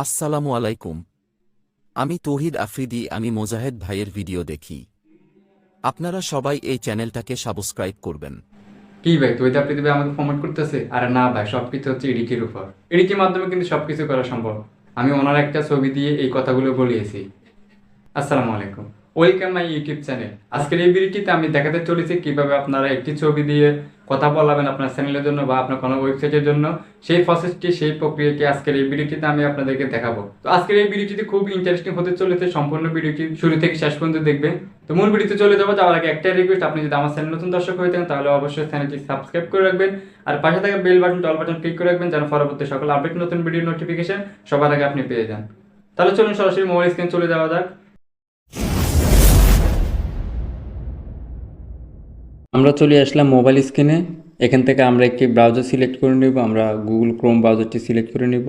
আসসালামু আলাইকুম। আমি তৌহিদ আফ্রিদি। আমি মোজাহেদ ভাইয়ের ভিডিও দেখি। আপনারা সবাই এই চ্যানেলটাকে সাবস্ক্রাইব করবেন। কি ভাই, তুই তো পৃথিবী আমাকে প্রমোট করতেছে? আরে না ভাই, সবকিছু হচ্ছে এডিটের উপর। এডিটের মাধ্যমে কিন্তু সবকিছু করা সম্ভব। আমি ওনার একটা ছবি দিয়ে এই কথাগুলো বলিয়েছি। আসসালামু আলাইকুম, ওয়েলকাম মাই ইউটিউব চ্যানেল। আজকের এই ভিডিওটিতে আমি দেখাতে চলেছি কিভাবে আপনারা একটি ছবি দিয়ে কথা বলাবেন আপনার চ্যানেলের জন্য বা আপনার কোনো ওয়েবসাইটের জন্য। সেই প্রসেসটি, সেই প্রক্রিয়াটি আজকের এই ভিডিওটিতে আমি আপনাদেরকে দেখাবো। তো আজকের এই ভিডিওটি খুব ইন্টারেস্টিং হতে চলেছে। সম্পূর্ণ ভিডিওটি শুরু থেকে শেষ পর্যন্ত দেখবেন। তো মূল ভিডিওতে চলে যাবো যাওয়ার আগে একটা রিকোয়েস্ট, আপনি যদি আমার চ্যানেল নতুন দর্শক হয়ে থাকেন তাহলে অবশ্যই চ্যানেলটি সাবস্ক্রাইব করে রাখবেন আর পাশে থাকা bell button, all button click করে রাখবেন যেন পরবর্তী সকল আপডেট নতুন ভিডিও নোটিফিকেশন সবার আগে আপনি পেয়ে যান। তাহলে চলুন সরাসরি মোবাইল স্ক্রিন চলে যাওয়া যাক। আমরা চলে আসলাম মোবাইল স্ক্রিনে। এখান থেকে আমরা একটি ব্রাউজার সিলেক্ট করে নেব। আমরা গুগল ক্রোম ব্রাউজারটি সিলেক্ট করে নেব।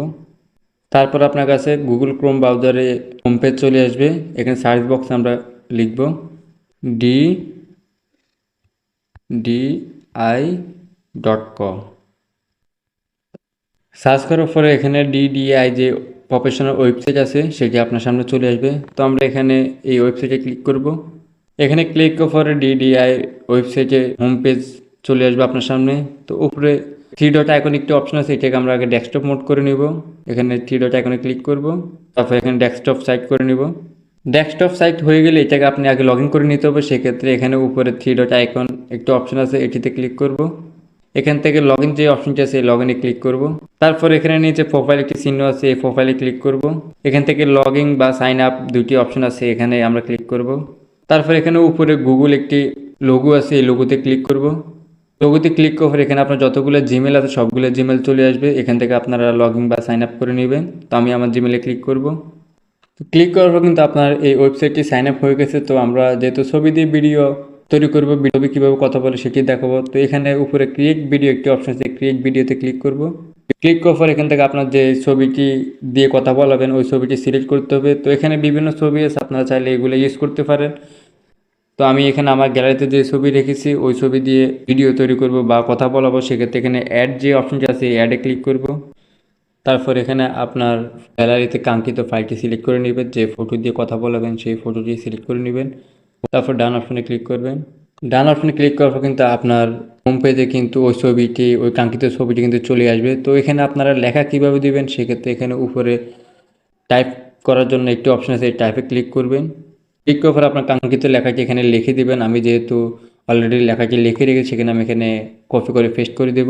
তারপর আপনার কাছে গুগল ক্রোম ব্রাউজারে হোম পেজ চলে আসবে। এখানে সার্চ বক্সে আমরা লিখব D D I dot com. Search করার পরে এখানে ডিডিআই যে প্রফেশনাল ওয়েবসাইট আছে সেটি আপনার সামনে চলে আসবে। তো আমরা এখানে এই ওয়েবসাইটে ক্লিক করব। এখানে ক্লিক করার পরে ডিডিআই ওয়েবসাইটে হোম পেজ চলে আসবে আপনার সামনে। তো উপরে থ্রি ডট আইকন একটি অপশন আছে, এটাকে আমরা আগে ডেস্কটপ মোড করে নিব। এখানে থ্রি ডট আইকনে ক্লিক করব, তারপর এখানে ডেস্কটপ সাইট করে নিব। ডেস্কটপ সাইট হয়ে গেলে এটাকে আপনি আগে লগ ইন করে নিতে হবে। সেক্ষেত্রে এখানে উপরে থ্রি ডট আইকন একটি অপশন আছে, এটিতে ক্লিক করব। এখান থেকে লগ ইন যে অপশনটি আছে লগ ইনে ক্লিক করব। তারপর এখানে নিচে প্রোফাইল একটি চিহ্ন আছে, এই প্রোফাইলে ক্লিক করব। এখান থেকে লগ ইন বা সাইন আপ দুটি অপশন আছে, এখানে আমরা ক্লিক করব। তারপর এখানে উপরে গুগল একটি লোগো আছে, এই লোগোতে ক্লিক করব। লোগোতে ক্লিক করার এখানে আপনার যতগুলো জিমেল আছে সবগুলো জিমেল চলে আসবে। এখান থেকে আপনারা লগ ইন বা সাইন আপ করে নেবেন। তো আমি আমার জিমেলে ক্লিক করব। তো ক্লিক করার পর কিন্তু আপনার এই ওয়েবসাইটটি সাইন আপ হয়ে গেছে। তো আমরা যেহেতু ছবি দিয়ে ভিডিও তৈরি করবো, ভিডিও কীভাবে কথা বলে সেটি দেখাবো। তো এখানে উপরে ক্রিয়েট ভিডিও একটি অপশন আছে, ক্রিয়েট ভিডিওতে ক্লিক করব। ক্লিক করার পর এখান থেকে আপনার যে ছবিটি দিয়ে কথা বলাবেন ওই ছবিটি সিলেক্ট করতে হবে। তো এখানে বিভিন্ন ছবি আছে, আপনারা চাইলে এগুলো ইউজ করতে পারেন। তো আমি এখানে আমার গ্যালারিতে যে ছবি রেখেছি ওই ছবি দিয়ে ভিডিও তৈরি করব বা কথা বলাবো। সেক্ষেত্রে এখানে অ্যাড যে অপশনটি আছে অ্যাডে ক্লিক করব। তারপর এখানে আপনার গ্যালারিতে কাঙ্ক্ষিত ফাইলটি সিলেক্ট করে নেবেন, যে ফটো দিয়ে কথা বলাবেন সেই ফটোটি সিলেক্ট করে নেবেন। তারপর ডান অপশনে ক্লিক করবেন। ডান অপশনে ক্লিক করার পর কিন্তু আপনার হোম পেজে কিন্তু ওই ছবিটি, ওই কাঙ্ক্ষিত ছবিটি কিন্তু চলে আসবে। তো এখানে আপনারা লেখা কিভাবে দিবেন, সেক্ষেত্রে এখানে উপরে টাইপ করার জন্য একটি অপশন আছে, টাইপে ক্লিক করবেন। ক্লিক করার পর আপনার কাঙ্ক্ষিত লেখাটি এখানে লিখে দিবেন। আমি যেহেতু অলরেডি লেখাটি লিখে রেখেছি, সেখানে আমি এখানে কপি করে পেস্ট করে দেব।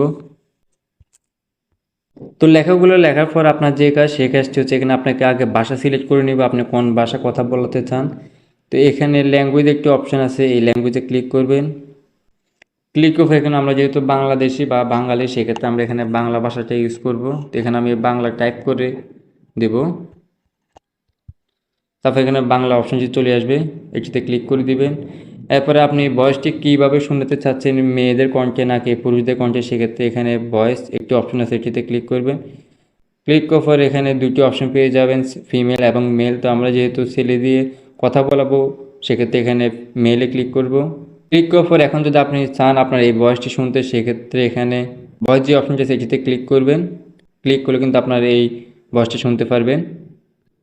তো লেখাগুলো লেখার পর আপনার যে কাজ, সেই কাজটি হচ্ছে এখানে আপনাকে আগে ভাষা সিলেক্ট করে নিব, আপনি কোন ভাষা কথা বলাতে চান। তো এখানে ল্যাঙ্গুয়েজ একটি অপশান আছে, এই ল্যাঙ্গুয়েজে ক্লিক করবেন। ক্লিক করে এখানে আমরা যেহেতু বাংলাদেশি বা বাঙালি, সেক্ষেত্রে আমরা এখানে বাংলা ভাষাটা ইউজ করব। তো এখানে আমি বাংলা টাইপ করে দেব। তারপর এখানে বাংলা অপশনটি চলে আসবে, এটিতে ক্লিক করে দিবেন। এরপরে আপনি ভয়েসটি কীভাবে শুনতে চাচ্ছেন, মেয়েদের কণ্ঠে নাকি পুরুষদের কণ্ঠে, সেক্ষেত্রে এখানে ভয়েস একটি অপশন আছে, এটিতে ক্লিক করবেন। ক্লিক করার পর এখানে দুটি অপশন পেয়ে যাবেন, ফিমেল এবং মেল। তো আমরা যেহেতু ছেলে দিয়ে কথা বলাবো, সেক্ষেত্রে এখানে মেলে ক্লিক করব। ক্লিক করার পর এখন যদি আপনি চান আপনার এই ভয়েসটি শুনতে, সেক্ষেত্রে এখানে ভয়েস যে অপশনটি আছে এটিতে ক্লিক করবেন। ক্লিক করলে কিন্তু আপনার এই ভয়েসটি শুনতে পারবেন।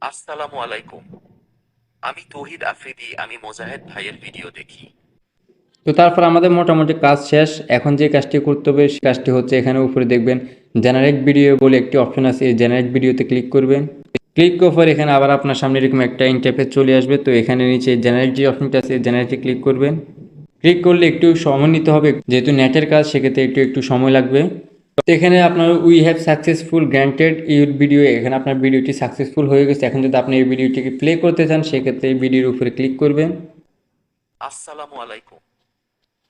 আসসালামু আলাইকুম। আমি তৌহিদ আফ্রিদি। আমি মোজাহেদ ভাইয়ের ভিডিও দেখি। তো তারপর আমাদের মোটামুটি কাজ শেষ। এখন যে কাজটি করতে হবে সেই কাজটি হচ্ছে এখানে উপরে দেখবেন জেনারেট ভিডিও বলে একটি অপশন আছে, এই জেনারেট ভিডিওতে ক্লিক করবেন। ক্লিক করার পর এখানে আবার আপনার সামনে এরকম একটা ইন্টারফেস চলে আসবে। তো এখানে নিচে জেনারেট যে অপশনটা আছে জেনারেটে ক্লিক করবেন। ক্লিক করলে একটু সময় নিতে হবে, যেহেতু নেটের কাজ সেক্ষেত্রে একটু সময় লাগবে। তো এখানে আপনার we have successful granted your video, এখানে আপনার ভিডিওটি সাকসেসফুল হয়ে গেছে। এখন যদি আপনি এই ভিডিওটিকে প্লে করতে চান, সেক্ষেত্রে এই ভিডিওর উপরে ক্লিক করবেন। আসসালামু আলাইকুম।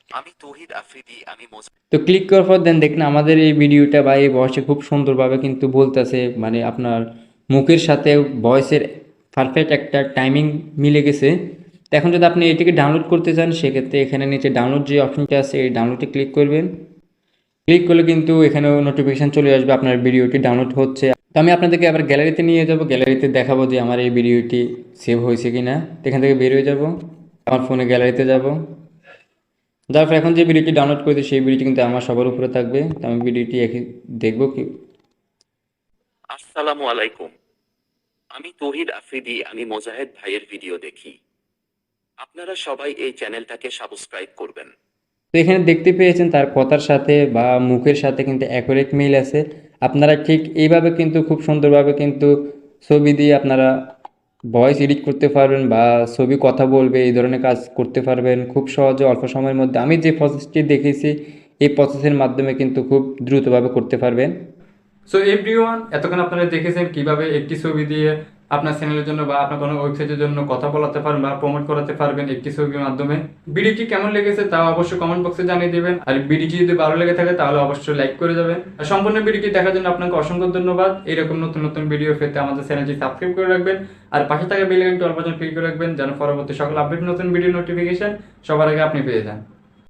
আমি তৌহিদ আফ্রিদি। আমি তো ক্লিক করার পর দেখেন আমাদের এই ভিডিওটা বা এই ভয়েসে খুব সুন্দরভাবে কিন্তু বলতেছে, মানে আপনার মুখের সাথে ভয়েসের পারফেক্ট একটা টাইমিং মিলে গেছে। তো এখন যদি আপনি এটিকে ডাউনলোড করতে চান, সেক্ষেত্রে এখানে নিচে ডাউনলোড যে অপশনটা আছে এই ডাউনলোডে ক্লিক করবেন। ক্লিক করলে কিন্তু এখানেও নোটিফিকেশান চলে আসবে আপনার ভিডিওটি ডাউনলোড হচ্ছে। তো আমি আপনাদেরকে আবার গ্যালারিতে নিয়ে যাব, গ্যালারিতে দেখাবো যে আমার এই ভিডিওটি সেভ হয়েছে কি না। এখান থেকে বের হয়ে যাব, আমার ফোনে গ্যালারিতে যাব। তারপর এখন যে ভিডিওটি ডাউনলোড করেছি সেই ভিডিওটি কিন্তু আমার সবার উপরে থাকবে। তো আমি ভিডিওটি একই দেখবো কি। আসসালামু আলাইকুম। আমি তৌহিদ আফ্রিদি, আমি মোজাহেদ ভাইয়ের ভিডিও দেখি। আপনারা সবাই এই চ্যানেলটাকে সাবস্ক্রাইব করবেন। তো এখানে দেখতে পেয়েছেন তার কথার সাথে বা মুখের সাথে কিন্তু অ্যাকুরেট মিল আছে। আপনারা ঠিক এইভাবে কিন্তু খুব সুন্দরভাবে কিন্তু ছবি দিয়ে আপনারা ভয়েস এডিট করতে পারবেন বা ছবি কথা বলবে এই ধরনের কাজ করতে পারবেন খুব সহজে অল্প সময়ের মধ্যে। আমি যে প্রসেসটি দেখেছি এই প্রসেসের মাধ্যমে কিন্তু খুব দ্রুতভাবে করতে পারবেন। সো এভরিওয়ান, এতক্ষণ আপনারা দেখেছেন কিভাবে একটি ছবি দিয়ে আপনার চ্যানেলের জন্য বা আপনার কোনো ওয়েবসাইটের জন্য কথা বলাতে পারবেন বা প্রমোট করাতে পারবেন একটি ছবির মাধ্যমে। ভিডিওটি কেমন লেগেছে তাও অবশ্যই কমেন্ট বক্সে জানিয়ে দেবেন। আর ভিডিওটি যদি ভালো লেগে থাকে তাহলে অবশ্যই লাইক করে যাবেন। আর সম্পূর্ণ ভিডিওটি দেখার জন্য আপনাকে অসংখ্য ধন্যবাদ। এরকম নতুন নতুন ভিডিও পেতে আমাদের চ্যানেলটি সাবস্ক্রাইব করে রাখবেন আর পাশে থাকা বেল আইকনটি অল বাটন ক্লিক করে রাখবেন যেন পরবর্তী সকল আপডেট নতুন ভিডিও নোটিফিকেশন সবার আগে আপনি পেয়ে যান।